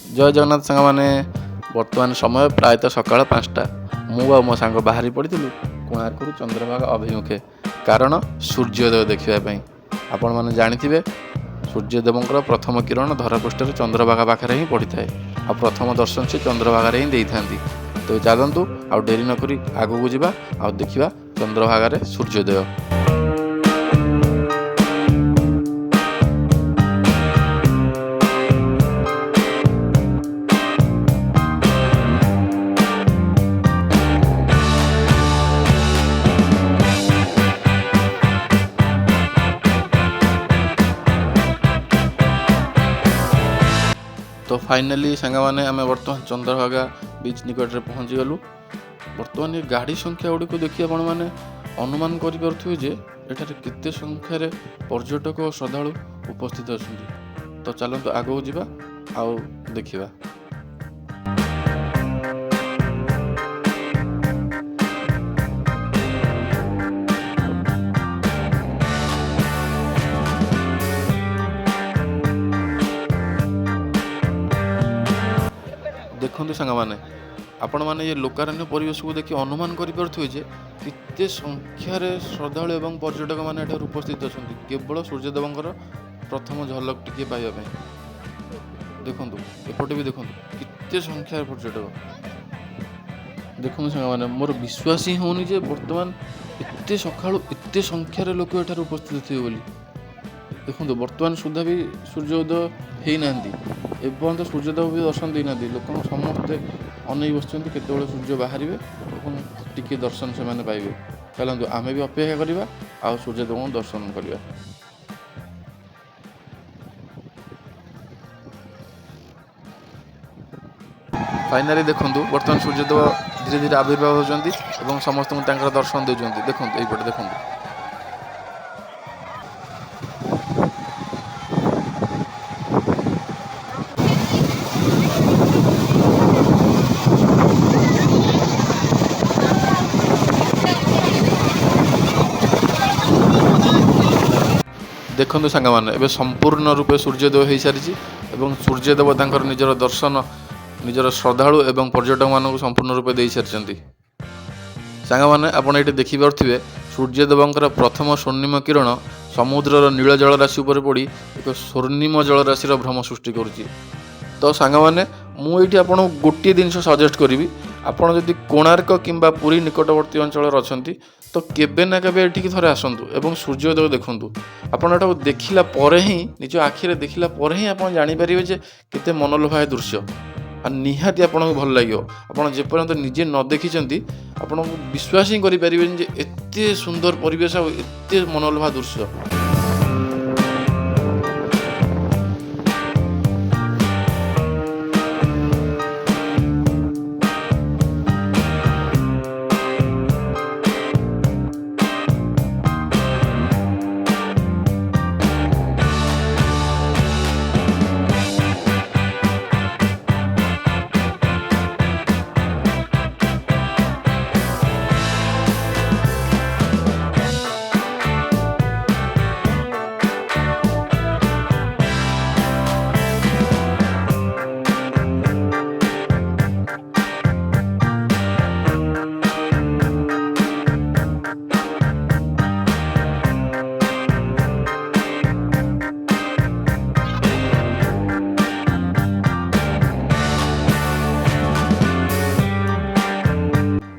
जय जगन्नाथ सांग मैंने बर्तमान समय प्रायतः सकाळ 5टा मु आ मो सांग बाहरी पड़िलु कोणार्करू चंद्रभागा अभिमुखे कारण सूर्योदय देखापी। आपण मैंने जाथे सूर्यदेवंर प्रथम किरण धरापृष्ठ चंद्रभागा पाखे ही पड़ी थाए आ प्रथम दर्शन से चंद्रभागार ही दे था। तो चलतु आउ डेरी नक आगू जावा आ देखा चंद्रभागार सूर्योदय। तो फाइनाली सांग मैंने आम बर्तमान चंद्रभागा बीच निकट में पहुँची गलु। बर्तमान ये गाड़ी संख्या गुड़ी को देखिए आपण मैंने अनुमान करें जे एठार केते संख्यार पर्यटक और श्रद्धालु उपस्थित अच्छा। तो चलते आगू जावा आउ देखा। देखु सांग मैंने आपण मैंने ये लोकारण्य परिवेश को देखिए अनुमान करें केते संख्यार श्रद्धालु एवं पर्यटक मैंने एठार उपस्थित अच्छा केवल सूर्यदेवंर प्रथम झलक टिके पाइबा। देखु एपटे भी देखु केते संख्यार पर्यटक। देखु सांग मैंने मोर विश्वास ही होनी जे बर्तमान एते सकाळु एते संख्यार लोक एठार उपस्थित थे बोली। देखो बर्तमान सुधा भी सूर्योदय होना एवं तो सूर्योदय भी दर्शन देना लोक समस्ते अनै बस केत सूर्य बाहर टी दर्शन से मैंने पाइबे। चलते आम भी अपेक्षा करवा आ सूर्यदेव दर्शन करवा। फाइनाली देखु बर्तमान सूर्यदेव धीरे धीरे आविर्भाव होती समस्त दर्शन देते। देखो यहीपटे देखो देखु सांग मैंने एवं संपूर्ण रूपे सूर्योदय हो सारी सूर्यदेव तांकर निजर दर्शन निजर श्रद्धालु एवं पर्यटक मानक संपूर्ण रूपे दे सारी। सांग मैंने आप ये देखिपे सूर्यदेवंर प्रथम स्वर्णिम किरण समुद्रर नील जलराशि उपर पड़ी एक स्वर्णिम जलराशि भ्रम सृष्टि करुच्ची। तो सांग मैंने मुझे आपको गोटे जिन सजेस्ट करी आपड़ जदि कोणार्क किंबा पुरी निकटवर्ती अंचल अच्छा तो केबे ना केबे एठिकी थरे आसतु एवं सूर्योदय देखु। आपड़ एटा देखला परे ही निज आखिरे देखला परे ही आप जानीपर जे केते मनलोभा दृश्य आ निहाती आपको भल लगे। आपड़ जेपर्यंत निजे न देखी आपको विश्वास ही करें जे एते सुंदर परिवेश आ एते मनलोभा दृश्य।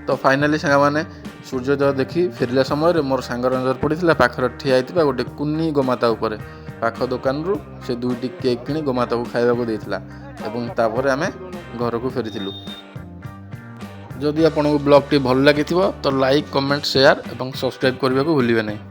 तो फाइनाली सांग मैंने सूर्योदय देखी फेरला समय मोर सांगर नजर पड़ा पाखर ठिया होता गोटे कुनी गोमाता उपर पाख दुकान रू से दुईटी केक किणी गोमाता को खाइबा देता आम घर को फेरी। जदि आपको ब्लॉग टी भल लगी तो लाइक कमेंट शेयर और सब्सक्राइब करने को भूलिए नहीं।